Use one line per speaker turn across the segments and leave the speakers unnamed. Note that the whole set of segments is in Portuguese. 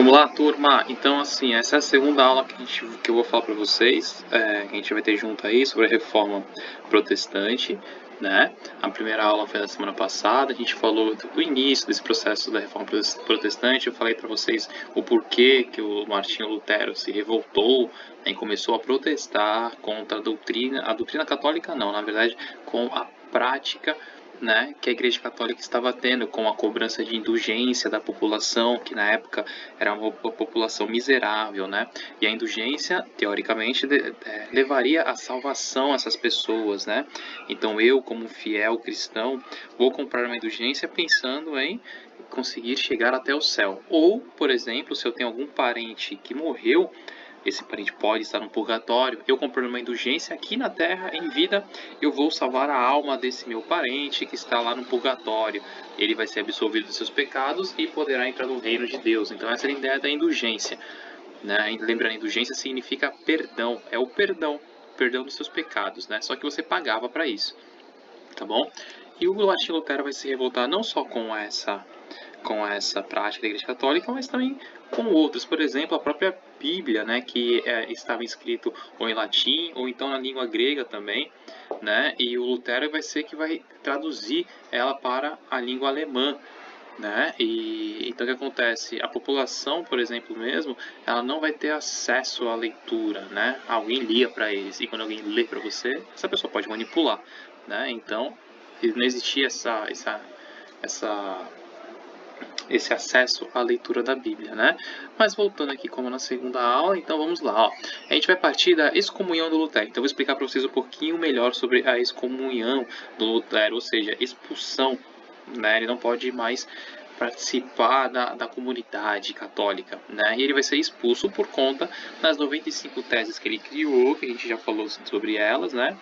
Vamos lá, turma. Então, assim, essa é a segunda aula que eu vou falar para vocês. Que a gente vai ter junto aí sobre a Reforma Protestante, né? A primeira aula foi na semana passada. A gente falou do início desse processo da Reforma Protestante. Eu falei para vocês o porquê que o Martinho Lutero se revoltou, né, e começou a protestar contra a doutrina católica não, na verdade, com a prática, né, que a Igreja Católica estava tendo com a cobrança de indulgência da população, que na época era uma população miserável, né? E a indulgência, teoricamente, levaria à salvação essas pessoas, né? Então eu, como fiel cristão, vou comprar uma indulgência pensando em conseguir chegar até o céu. Ou, por exemplo, se eu tenho algum parente que morreu, esse parente pode estar no purgatório, eu comprando uma indulgência aqui na terra, em vida, eu vou salvar a alma desse meu parente que está lá no purgatório. Ele vai ser absolvido dos seus pecados e poderá entrar no reino de Deus. Então essa é a ideia da indulgência, né? Lembrando, indulgência significa perdão, é o perdão dos seus pecados, né? Só que você pagava para isso, tá bom? E o Martinho Lutero vai se revoltar não só com essa prática da Igreja Católica, mas também com outros. Por exemplo, a própria Bíblia, né, que estava escrito ou em latim ou então na língua grega também, né, e o Lutero vai ser que vai traduzir ela para a língua alemã, né, e então o que acontece? A população, por exemplo, mesmo, ela não vai ter acesso à leitura, né, alguém lia para eles, e quando alguém lê para você, essa pessoa pode manipular, né, então não existia essa esse acesso à leitura da Bíblia, né? Mas voltando aqui como na segunda aula, então vamos lá, ó. A gente vai partir da excomunhão do Lutero. Então eu vou explicar para vocês um pouquinho melhor sobre a excomunhão do Lutero, ou seja, expulsão, né? Ele não pode mais participar da comunidade católica, né? E ele vai ser expulso por conta das 95 teses que ele criou, que a gente já falou sobre elas, né?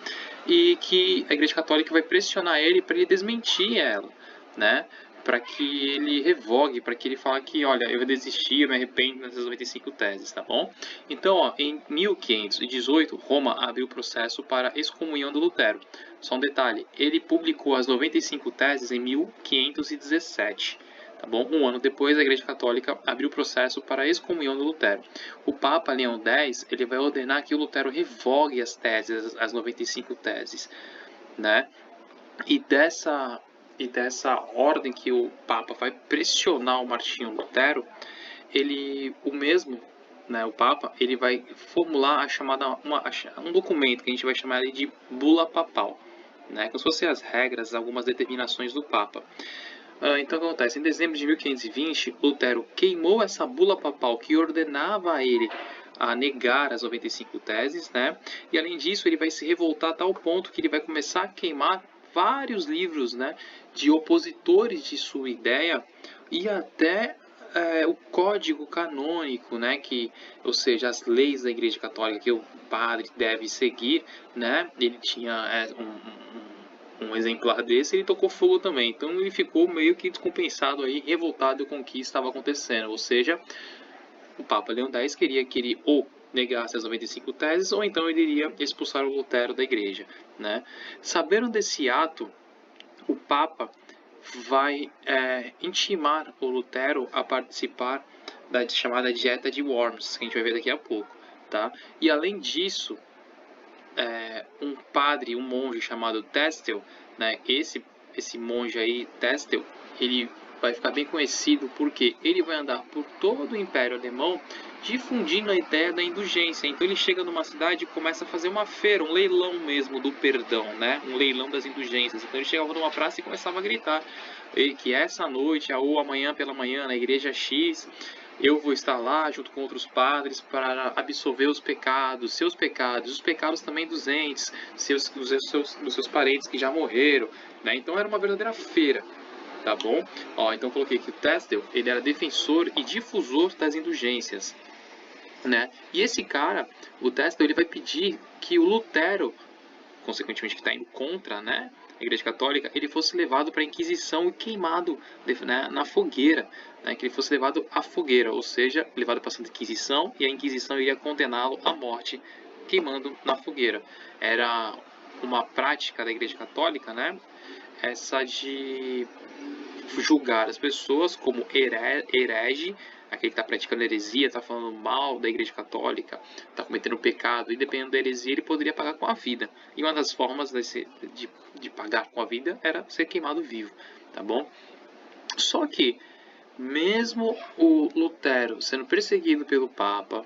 E que a Igreja Católica vai pressionar ele para ele desmentir ela, né? Para que ele revogue, para que ele fale que, olha, eu desisti, eu me arrependo dessas 95 teses, tá bom? Então, ó, em 1518, Roma abriu o processo para a excomunhão do Lutero. Só um detalhe, ele publicou as 95 teses em 1517. Tá bom? Um ano depois, a Igreja Católica abriu o processo para a excomunhão do Lutero. O Papa Leão X ele vai ordenar que o Lutero revogue as teses, as 95 teses, né? E dessa ordem que o Papa vai pressionar o Martinho Lutero, o mesmo, né, o Papa, ele vai formular um documento que a gente vai chamar de bula papal, né, como se fossem as regras, algumas determinações do Papa. Então o que acontece? Em dezembro de 1520, Lutero queimou essa bula papal que ordenava a ele a negar as 95 teses, né? E além disso, ele vai se revoltar a tal ponto que ele vai começar a queimar vários livros, né, de opositores de sua ideia e até o código canônico, né, ou seja, as leis da Igreja Católica que o padre deve seguir, né? Ele tinha um exemplar desse, ele tocou fogo também. Então ele ficou meio que descompensado aí, revoltado com o que estava acontecendo. Ou seja, o Papa Leão X queria que ele ou negasse as 95 teses, ou então ele iria expulsar o Lutero da igreja, né? Sabendo desse ato, o Papa vai intimar o Lutero a participar da chamada Dieta de Worms, que a gente vai ver daqui a pouco, tá? E além disso, um padre, um monge chamado Testel, né? Esse monge aí, Testel, ele vai ficar bem conhecido porque ele vai andar por todo o Império Alemão difundindo a ideia da indulgência. Então ele chega numa cidade e começa a fazer uma feira, um leilão mesmo do perdão, né? Um leilão das indulgências. Então ele chegava numa praça e começava a gritar que essa noite ou amanhã pela manhã na igreja X eu vou estar lá junto com outros padres para absolver os pecados, seus pecados, os pecados também dos entes, dos seus parentes que já morreram, né? Então era uma verdadeira feira, tá bom? Ó, então coloquei que o Testel, ele era defensor e difusor das indulgências, né? E esse cara, o Testel, ele vai pedir que o Lutero, consequentemente que está indo contra, né, a Igreja Católica, ele fosse levado para a Inquisição e queimado, né, na fogueira, né, que ele fosse levado à fogueira, ou seja, levado para a Santa Inquisição, e a Inquisição iria condená-lo à morte queimando na fogueira. Era uma prática da Igreja Católica, né, essa de julgar as pessoas como herege, aquele que está praticando heresia, está falando mal da Igreja Católica, está cometendo pecado, e dependendo da heresia ele poderia pagar com a vida. E uma das formas de pagar com a vida era ser queimado vivo, tá bom? Só que, mesmo o Lutero sendo perseguido pelo Papa,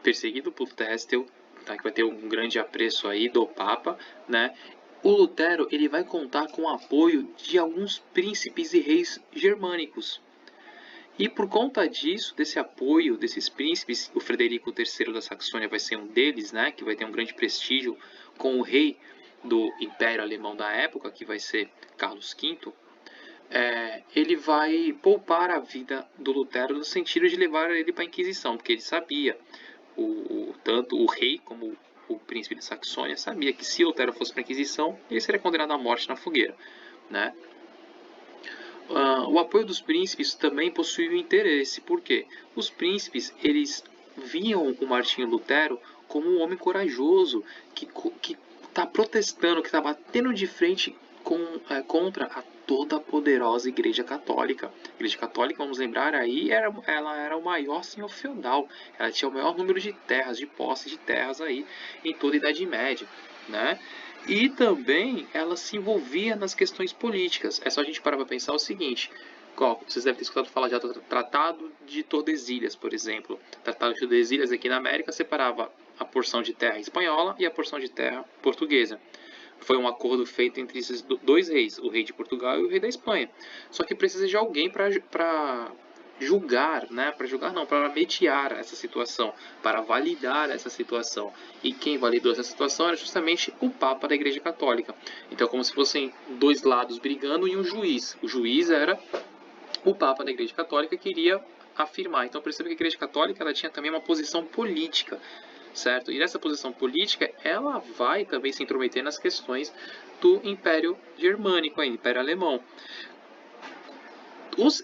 perseguido por Testel, tá, que vai ter um grande apreço aí do Papa, né? O Lutero ele vai contar com o apoio de alguns príncipes e reis germânicos. E por conta disso, desse apoio desses príncipes, o Frederico III da Saxônia vai ser um deles, né, que vai ter um grande prestígio com o rei do Império Alemão da época, que vai ser Carlos V, ele vai poupar a vida do Lutero no sentido de levar ele para a Inquisição, porque ele sabia, tanto o rei como o príncipe de Saxônia sabia que se Lutero fosse para a Inquisição, ele seria condenado à morte na fogueira, né? O apoio dos príncipes também possuía um interesse, porque os príncipes eles viam o Martinho Lutero como um homem corajoso que está protestando, que está batendo de frente contra a toda poderosa Igreja Católica. A Igreja Católica, vamos lembrar aí, ela era o maior senhor feudal. Ela tinha o maior número de terras, de posses de terras aí em toda a Idade Média, né? E também ela se envolvia nas questões políticas. É só a gente parar para pensar o seguinte: vocês devem ter escutado falar já do Tratado de Tordesilhas, por exemplo. O Tratado de Tordesilhas aqui na América separava a porção de terra espanhola e a porção de terra portuguesa. Foi um acordo feito entre esses dois reis, o rei de Portugal e o rei da Espanha. Só que precisa de alguém para julgar, né? Para julgar não, para mediar essa situação, para validar essa situação. E quem validou essa situação era justamente o Papa da Igreja Católica. Então, como se fossem dois lados brigando e um juiz. O juiz era o Papa da Igreja Católica que iria afirmar. Então, perceba que a Igreja Católica ela tinha também uma posição política, certo? E nessa posição política, ela vai também se intrometer nas questões do Império Germânico, Império Alemão.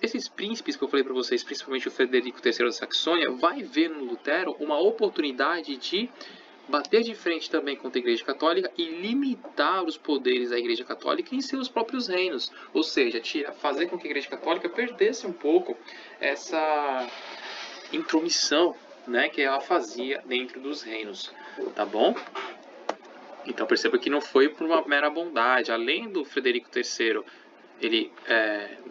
Esses príncipes que eu falei para vocês, principalmente o Frederico III da Saxônia, vai ver no Lutero uma oportunidade de bater de frente também contra a Igreja Católica e limitar os poderes da Igreja Católica em seus próprios reinos. Ou seja, fazer com que a Igreja Católica perdesse um pouco essa intromissão, né, que ela fazia dentro dos reinos, tá bom? Então perceba que não foi por uma mera bondade. Além do Frederico III ele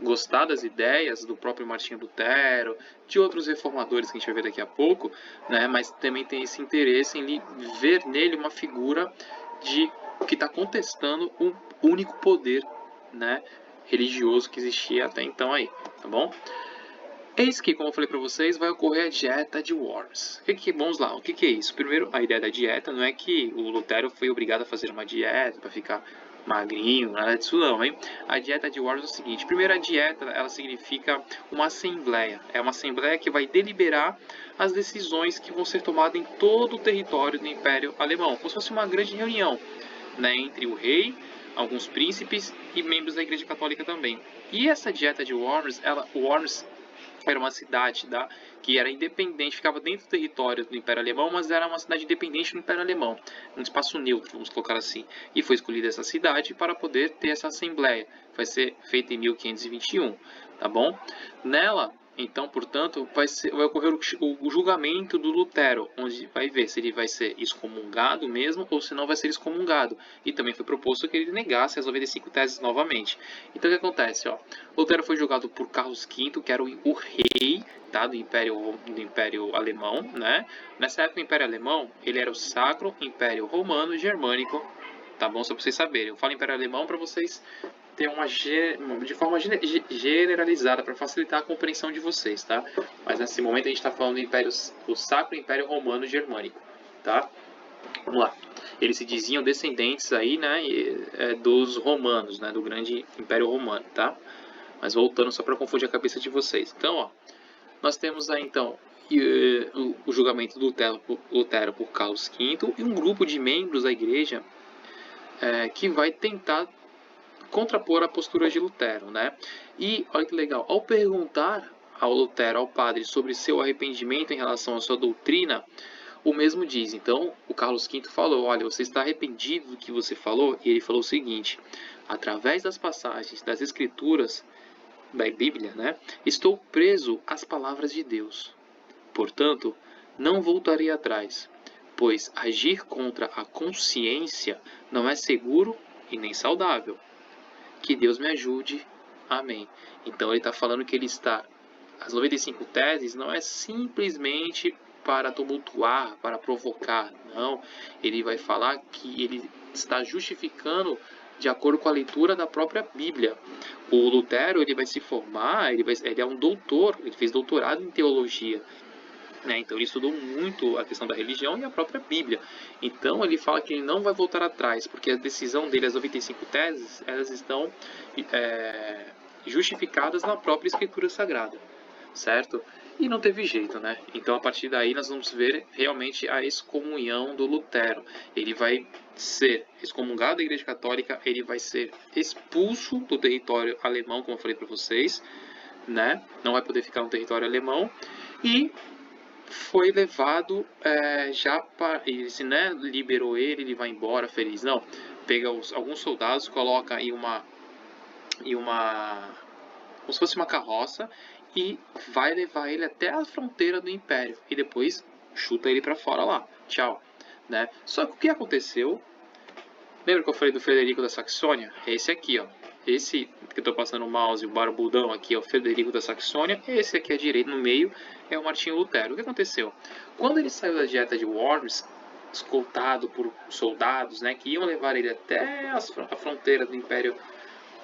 gostar das ideias do próprio Martinho Lutero, de outros reformadores que a gente vai ver daqui a pouco, né, mas também tem esse interesse em ver nele uma figura que está contestando o único poder, né, religioso que existia até então aí, tá bom? Eis que, como eu falei para vocês, vai ocorrer a dieta de Worms. Vamos lá, o que é isso? Primeiro, a ideia da dieta não é que o Lutero foi obrigado a fazer uma dieta para ficar magrinho, nada disso não, hein? A dieta de Worms é o seguinte: primeiro, a dieta ela significa uma assembleia. É uma assembleia que vai deliberar as decisões que vão ser tomadas em todo o território do Império Alemão, como se fosse uma grande reunião, né, entre o rei, alguns príncipes e membros da Igreja Católica também. E essa dieta de Worms, Worms era uma cidade que era independente, ficava dentro do território do Império Alemão, mas era uma cidade independente do Império Alemão, um espaço neutro, vamos colocar assim. E foi escolhida essa cidade para poder ter essa assembleia. Vai ser feita em 1521, tá bom? Nela, então, portanto, vai ocorrer o julgamento do Lutero, onde vai ver se ele vai ser excomungado mesmo ou se não vai ser excomungado. E também foi proposto que ele negasse as 95 teses novamente. Então, o que acontece? Lutero foi julgado por Carlos V, que era o rei, tá, do Império Alemão, né? Nessa época, o Império Alemão ele era o Sacro Império Romano Germânico, tá bom? Só para vocês saberem. Eu falo Império Alemão para vocês ter de forma generalizada para facilitar a compreensão de vocês, tá? Mas nesse momento a gente está falando do Sacro Império Romano Germânico, tá? Vamos lá. Eles se diziam descendentes aí, né, dos romanos, né, do grande Império Romano, tá? Mas voltando só para confundir a cabeça de vocês. Então, nós temos aí então o julgamento do Lutero por Carlos V e um grupo de membros da igreja que vai tentar contrapor a postura de Lutero, né? E olha que legal, ao perguntar ao Lutero, ao padre, sobre seu arrependimento em relação à sua doutrina, o mesmo diz. Então, o Carlos V falou: olha, você está arrependido do que você falou? E ele falou o seguinte: através das passagens das Escrituras, da Bíblia, né? Estou preso às palavras de Deus. Portanto, não voltarei atrás, pois agir contra a consciência não é seguro e nem saudável. Que Deus me ajude. Amém. Então ele está falando que ele está... As 95 teses não é simplesmente para tumultuar, para provocar. Não. Ele vai falar que ele está justificando de acordo com a leitura da própria Bíblia. O Lutero, ele vai se formar, ele é um doutor, ele fez doutorado em teologia. Então ele estudou muito a questão da religião e a própria Bíblia. Então ele fala que ele não vai voltar atrás, porque a decisão dele, as 95 teses, elas estão justificadas na própria Escritura Sagrada, certo? E não teve jeito, né? Então a partir daí nós vamos ver realmente a excomunhão do Lutero. Ele vai ser excomungado da Igreja Católica, ele vai ser expulso do território alemão, como eu falei para vocês, né? Não vai poder ficar no território alemão e foi levado já para... Ele se, né, liberou ele vai embora feliz. Não, pega alguns soldados, coloca em uma como se fosse uma carroça e vai levar ele até a fronteira do Império e depois chuta ele para fora lá. Tchau, né? Só que o que aconteceu? Lembra que eu falei do Frederico da Saxônia? É esse aqui, ó. Esse que eu tô passando o mouse, o barbudão aqui é o Frederico da Saxônia. Esse aqui à direita, no meio, é o Martinho Lutero. O que aconteceu? Quando ele saiu da dieta de Worms, escoltado por soldados, né, que iam levar ele até a fronteira do Império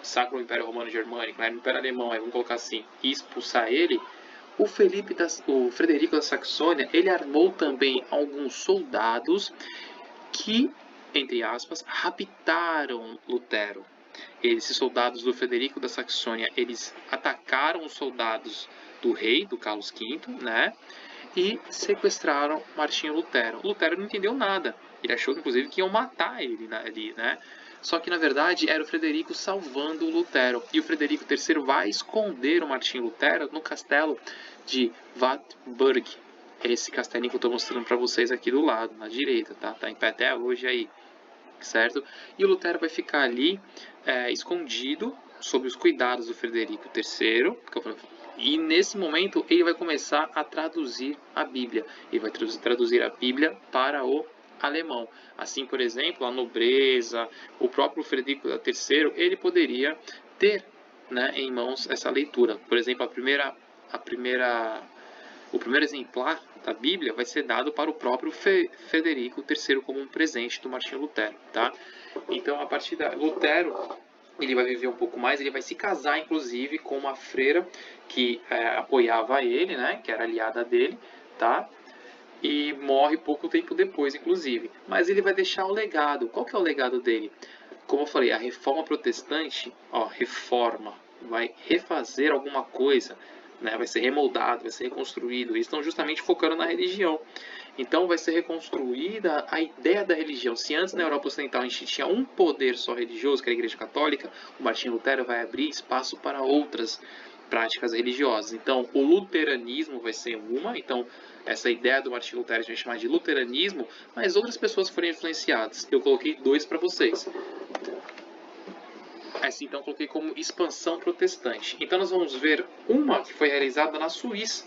Sacro Império Romano Germânico, né, no Império Alemão, aí vamos colocar assim, e expulsar ele, o Frederico da Saxônia, ele armou também alguns soldados que, entre aspas, raptaram Lutero. Esses soldados do Frederico da Saxônia, eles atacaram os soldados do rei, do Carlos V, né? E sequestraram Martinho Lutero. Lutero não entendeu nada. Ele achou, inclusive, que iam matar ele ali, né? Só que, na verdade, era o Frederico salvando o Lutero. E o Frederico III vai esconder o Martinho Lutero no castelo de Wartburg. Esse castelinho que eu estou mostrando para vocês aqui do lado, na direita, tá? Tá em pé até hoje aí, certo? E o Lutero vai ficar ali escondido sob os cuidados do Frederico III. E nesse momento ele vai começar a traduzir a Bíblia. Ele vai traduzir a Bíblia para o alemão. Assim, por exemplo, a nobreza, o próprio Frederico III, ele poderia ter, né, em mãos essa leitura. Por exemplo, o primeiro exemplar da Bíblia vai ser dado para o próprio Frederico III como um presente do Martinho Lutero, tá? Então, a partir da Lutero, ele vai viver um pouco mais, ele vai se casar, inclusive, com uma freira que apoiava ele, né, que era aliada dele, tá? E morre pouco tempo depois, inclusive. Mas ele vai deixar um legado. Qual que é o legado dele? Como eu falei, a reforma protestante, reforma, vai refazer alguma coisa, né? Vai ser remoldado, vai ser reconstruído. Eles estão justamente focando na religião. Então vai ser reconstruída a ideia da religião. Se antes na Europa Ocidental a gente tinha um poder só religioso, que era a Igreja Católica, o Martinho Lutero vai abrir espaço para outras práticas religiosas. Então o luteranismo vai ser uma, então essa ideia do Martinho Lutero a gente vai chamar de luteranismo, mas outras pessoas foram influenciadas. Eu coloquei dois para vocês. Então coloquei como expansão protestante. Então nós vamos ver uma que foi realizada na Suíça,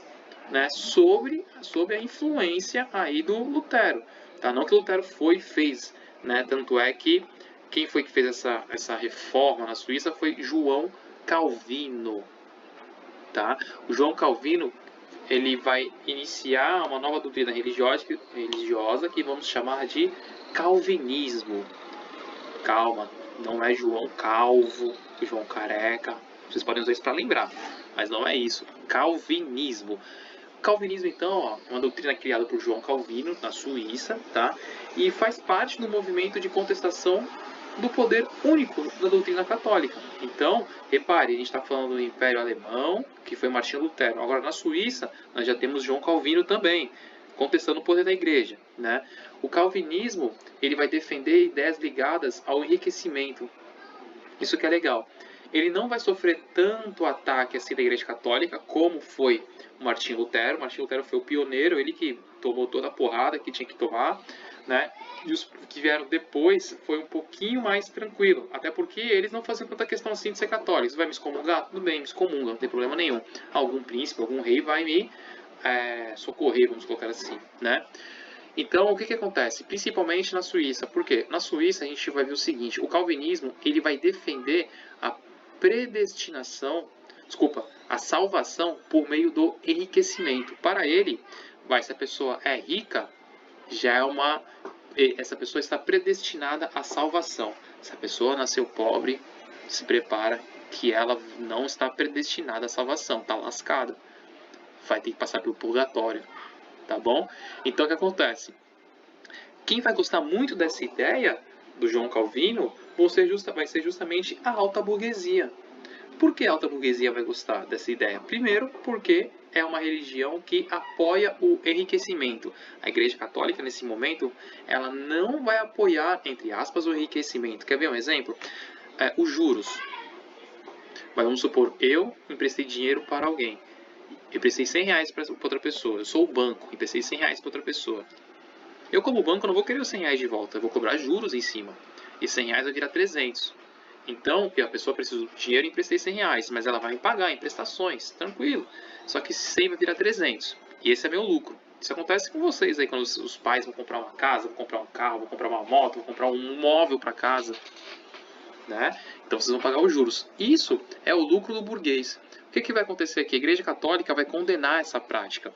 né, sobre a influência aí do Lutero, tá? Não que Lutero fez, né? Tanto é que quem foi que fez essa reforma na Suíça foi João Calvino, tá? O João Calvino, ele vai iniciar uma nova doutrina religiosa que vamos chamar de calvinismo. Calma, não é João Calvo, João Careca. Vocês podem usar isso para lembrar, mas não é isso. Calvinismo. Calvinismo, então, é uma doutrina criada por João Calvino, na Suíça, tá? E faz parte do movimento de contestação do poder único da doutrina católica. Então, repare, a gente está falando do Império Alemão, que foi Martinho Lutero. Agora, na Suíça, nós já temos João Calvino também, contestando o poder da igreja, né? O calvinismo, ele vai defender ideias ligadas ao enriquecimento. Isso que é legal. Ele não vai sofrer tanto ataque assim da igreja católica como foi o Martinho Lutero. O Martinho Lutero foi o pioneiro, ele que tomou toda a porrada que tinha que tomar. né? E os que vieram depois foi um pouquinho mais tranquilo, até porque eles não faziam tanta questão assim de ser católicos. Vai me excomungar? Tudo bem, me excomunga, não tem problema nenhum. Algum príncipe, algum rei vai me socorrer, vamos colocar assim, né? Então, o que acontece? Principalmente na Suíça. Por quê? Na Suíça a gente vai ver o seguinte, o calvinismo ele vai defender a predestinação, desculpa, a salvação por meio do enriquecimento. Para ele, se a pessoa é rica, já é essa pessoa está predestinada à salvação. Se a pessoa nasceu pobre, se prepara que ela não está predestinada à salvação, está lascada. Vai ter que passar pelo purgatório, tá bom? Então o que acontece? Quem vai gostar muito dessa ideia do João Calvino vai ser justamente a alta burguesia. Por que a alta burguesia vai gostar dessa ideia? Primeiro, porque é uma religião que apoia o enriquecimento. A Igreja Católica, nesse momento, ela não vai apoiar, entre aspas, o enriquecimento. Quer ver um exemplo? Os juros. Mas vamos supor, eu emprestei dinheiro para alguém. Eu emprestei 100 reais para outra pessoa. Eu sou o banco, emprestei 100 reais para outra pessoa. Eu, como banco, não vou querer os 100 reais de volta. Eu vou cobrar juros em cima. E 100 reais vai virar 300. Então, a pessoa precisa do dinheiro, eu emprestei 100 reais, mas ela vai me pagar em prestações, tranquilo. Só que 100 vai virar 300. E esse é meu lucro. Isso acontece com vocês aí, quando os pais vão comprar uma casa, vão comprar um carro, vão comprar uma moto, vão comprar um móvel para casa, né? Então vocês vão pagar os juros. Isso é o lucro do burguês. O que vai acontecer aqui? A Igreja Católica vai condenar essa prática.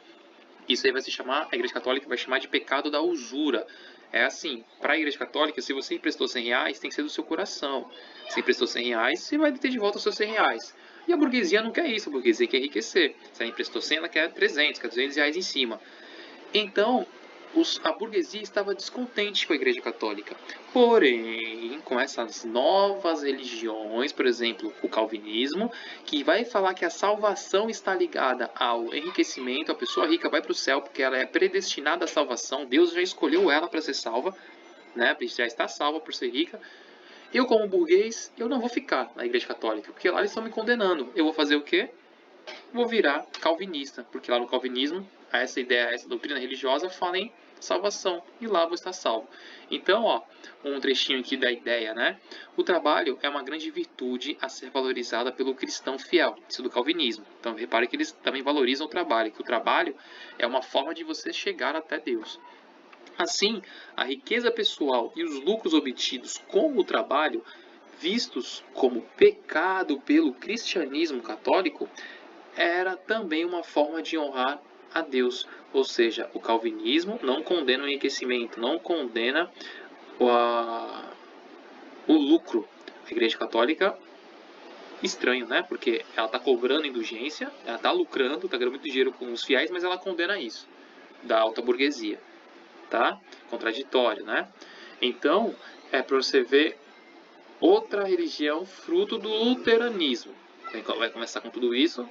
Isso aí vai se chamar, a Igreja Católica vai chamar de pecado da usura. É assim, para a Igreja Católica, se você emprestou 100 reais, tem que ser do seu coração. Se emprestou 100 reais, você vai ter de volta os seus 100 reais. E a burguesia não quer isso, a burguesia quer enriquecer. Se ela emprestou 100, ela quer 300, quer 200 reais em cima. Então, a burguesia estava descontente com a Igreja Católica. Porém, com essas novas religiões, por exemplo, o calvinismo, que vai falar que a salvação está ligada ao enriquecimento, a pessoa rica vai para o céu porque ela é predestinada à salvação, Deus já escolheu ela para ser salva, né? Já está salva por ser rica. Eu, como burguês, eu não vou ficar na Igreja Católica, porque lá eles estão me condenando. Eu vou fazer o quê? Vou virar calvinista, porque lá no calvinismo, essa ideia, essa doutrina religiosa fala em salvação, e lá vou estar salvo. Então, um trechinho aqui da ideia, né? O trabalho é uma grande virtude a ser valorizada pelo cristão fiel, isso do calvinismo. Então, repare que eles também valorizam o trabalho, que o trabalho é uma forma de você chegar até Deus. Assim, a riqueza pessoal e os lucros obtidos com o trabalho, vistos como pecado pelo cristianismo católico, era também uma forma de honrar a Deus. Ou seja, o calvinismo não condena o enriquecimento, não condena o lucro. A Igreja Católica, estranho, né? Porque ela está cobrando indulgência, ela está lucrando, está ganhando muito dinheiro com os fiéis, mas ela condena isso, da alta burguesia. Tá? Contraditório, né? Então, é para você ver outra religião fruto do luteranismo. Quem vai começar com tudo isso?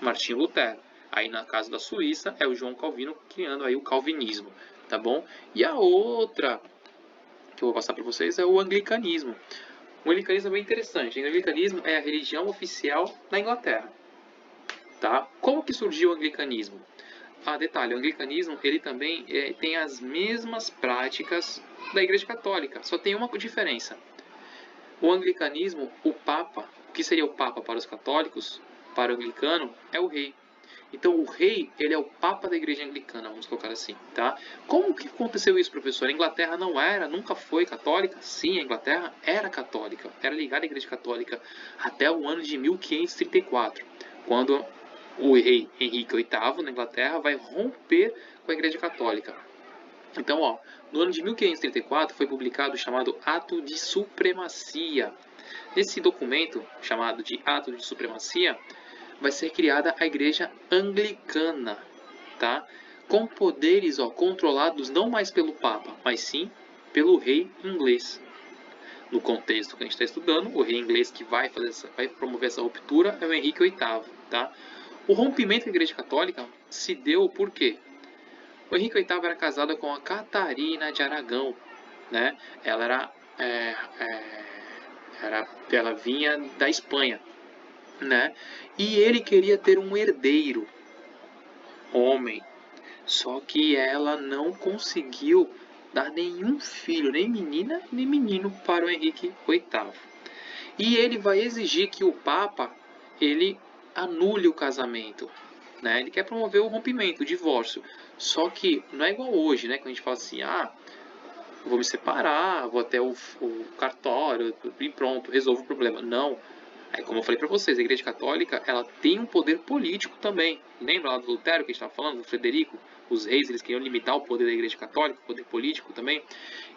Martinho Lutero. Aí na casa da Suíça é o João Calvino criando aí o calvinismo, tá bom? E a outra que eu vou passar para vocês é o anglicanismo. O anglicanismo é bem interessante. O anglicanismo é a religião oficial da Inglaterra, tá? Como que surgiu o anglicanismo? Detalhe, o anglicanismo ele também tem as mesmas práticas da Igreja Católica, só tem uma diferença. O anglicanismo, o Papa, o que seria o Papa para os católicos, para o anglicano, é o rei. Então o rei, ele é o Papa da Igreja Anglicana, vamos colocar assim, tá? Como que aconteceu isso, professor? A Inglaterra nunca foi católica? Sim, a Inglaterra era católica, era ligada à Igreja Católica até o ano de 1534, quando o rei Henrique VIII, na Inglaterra, vai romper com a Igreja Católica. Então, no ano de 1534 foi publicado o chamado Ato de Supremacia. Nesse documento, chamado de Ato de Supremacia, vai ser criada a Igreja Anglicana, tá? Com poderes controlados não mais pelo Papa, mas sim pelo rei inglês. No contexto que a gente está estudando, o rei inglês que vai promover essa ruptura é o Henrique VIII, tá? O rompimento da Igreja Católica se deu por quê? O Henrique VIII era casado com a Catarina de Aragão, né? Ela vinha da Espanha, né? E ele queria ter um herdeiro, homem. Só que ela não conseguiu dar nenhum filho, nem menina, nem menino para o Henrique VIII. E ele vai exigir que o Papa ele anule o casamento. Né? Ele quer promover o rompimento, o divórcio. Só que não é igual hoje, né? Quando a gente fala assim, vou me separar, vou até o cartório e pronto, resolvo o problema. Não. É como eu falei para vocês, a Igreja Católica ela tem um poder político também. Lembra lá do Lutero que a gente estava falando, do Frederico? Os reis eles queriam limitar o poder da Igreja Católica, o poder político também.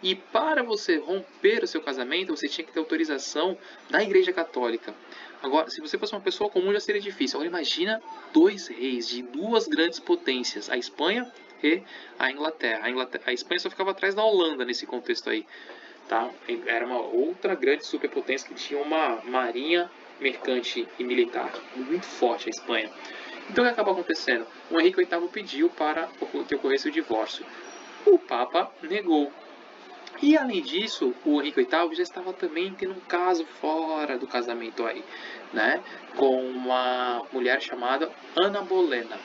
E para você romper o seu casamento, você tinha que ter autorização da Igreja Católica. Agora, se você fosse uma pessoa comum, já seria difícil. Agora, imagina dois reis de duas grandes potências, a Espanha e a Inglaterra. A Espanha só ficava atrás da Holanda nesse contexto aí. Tá? Era uma outra grande superpotência que tinha uma marinha mercante e militar muito forte, a Espanha. Então o que acaba acontecendo? O Henrique VIII pediu para que ocorresse o divórcio. O Papa negou. E além disso, o Henrique VIII já estava também tendo um caso fora do casamento aí, né? Com uma mulher chamada Ana Bolena.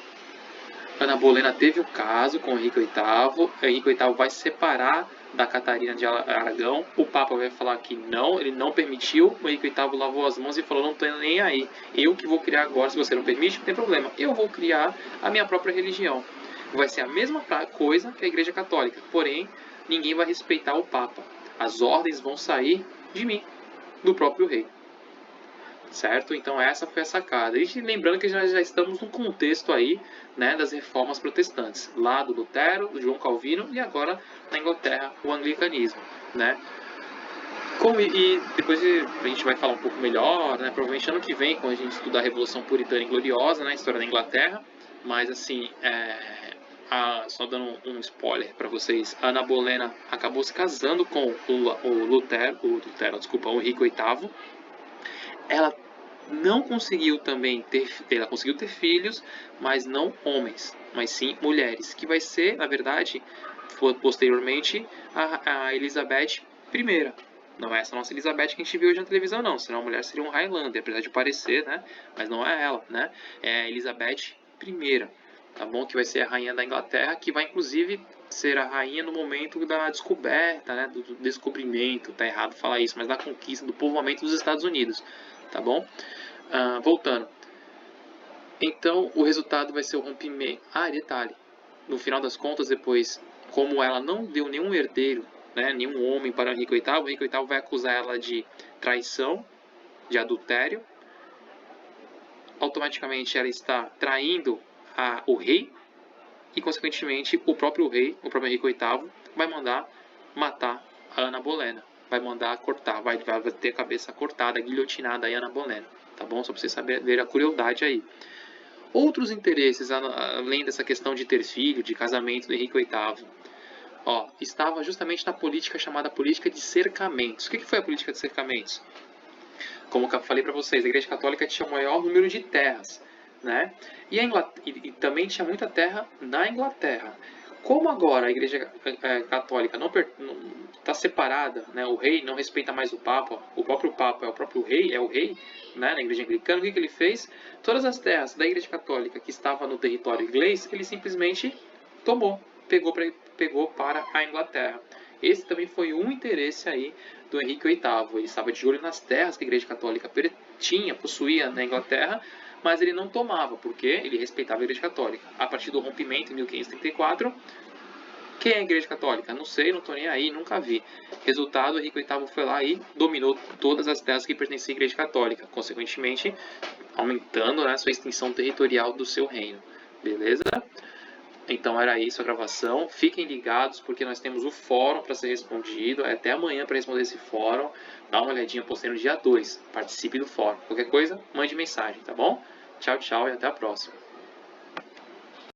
Ana Bolena teve um caso com o Henrique VIII. O Henrique VIII vai se separar da Catarina de Aragão. O Papa vai falar que não, ele não permitiu. O Henrique VIII lavou as mãos e falou: não estou nem aí. Eu que vou criar agora, se você não permite, não tem problema. Eu vou criar a minha própria religião. Vai ser a mesma coisa que a Igreja Católica, porém, ninguém vai respeitar o Papa. As ordens vão sair de mim, do próprio rei. Certo? Então essa foi a sacada. E lembrando que nós já estamos no contexto aí, né, das reformas protestantes, lá do Lutero, do João Calvino e agora na Inglaterra o anglicanismo, né? E depois a gente vai falar um pouco melhor, né, provavelmente ano que vem, quando a gente estudar a Revolução Puritana e Gloriosa, né, a história da Inglaterra, mas assim, só dando um spoiler para vocês, a Ana Bolena acabou se casando com o Henrique VIII. Ela não conseguiu também ela conseguiu ter filhos, mas não homens, mas sim mulheres, que vai ser, na verdade, posteriormente a Elizabeth I. Não é essa nossa Elizabeth que a gente viu hoje na televisão, não. Senão a mulher seria um Highlander, apesar de parecer, né? Mas não é ela, né? É a Elizabeth I, tá bom? Que vai ser a rainha da Inglaterra, que vai inclusive ser a rainha no momento da descoberta, né? Do descobrimento, tá errado falar isso, mas da conquista, do povoamento dos Estados Unidos, tá bom? Voltando. Então, o resultado vai ser o rompimento. Detalhe. No final das contas, depois, como ela não deu nenhum herdeiro, né, nenhum homem para o Henrique VIII vai acusar ela de traição, de adultério. Automaticamente, ela está traindo o rei e, consequentemente, o próprio rei, o próprio Henrique VIII, vai mandar matar a Ana Bolena. Vai mandar cortar, vai ter a cabeça cortada, guilhotinada a Ana Bolena. Tá bom? Só para vocês saberem a crueldade aí. Outros interesses, além dessa questão de ter filho, de casamento do Henrique VIII, estava justamente na política chamada política de cercamentos. O que foi a política de cercamentos? Como eu falei para vocês, a Igreja Católica tinha o maior número de terras, né? E também tinha muita terra na Inglaterra. Como agora a Igreja Católica não está separada, né? O rei não respeita mais o Papa, o próprio Papa é o próprio rei, é o rei, né? Na Igreja Anglicana, o que ele fez? Todas as terras da Igreja Católica que estavam no território inglês, ele simplesmente tomou, pegou para a Inglaterra. Esse também foi um interesse aí do Henrique VIII. Ele estava de olho nas terras que a Igreja Católica possuía na Inglaterra, mas ele não tomava, porque ele respeitava a Igreja Católica. A partir do rompimento, em 1534, quem é a Igreja Católica? Não sei, não estou nem aí, nunca vi. Resultado, Henrique VIII foi lá e dominou todas as terras que pertenciam à Igreja Católica, consequentemente aumentando, né, sua extensão territorial do seu reino. Beleza? Então era isso a gravação. Fiquem ligados porque nós temos o fórum para ser respondido. É até amanhã para responder esse fórum. Dá uma olhadinha, postei no dia 2. Participe do fórum. Qualquer coisa, mande mensagem, tá bom? Tchau, tchau e até a próxima.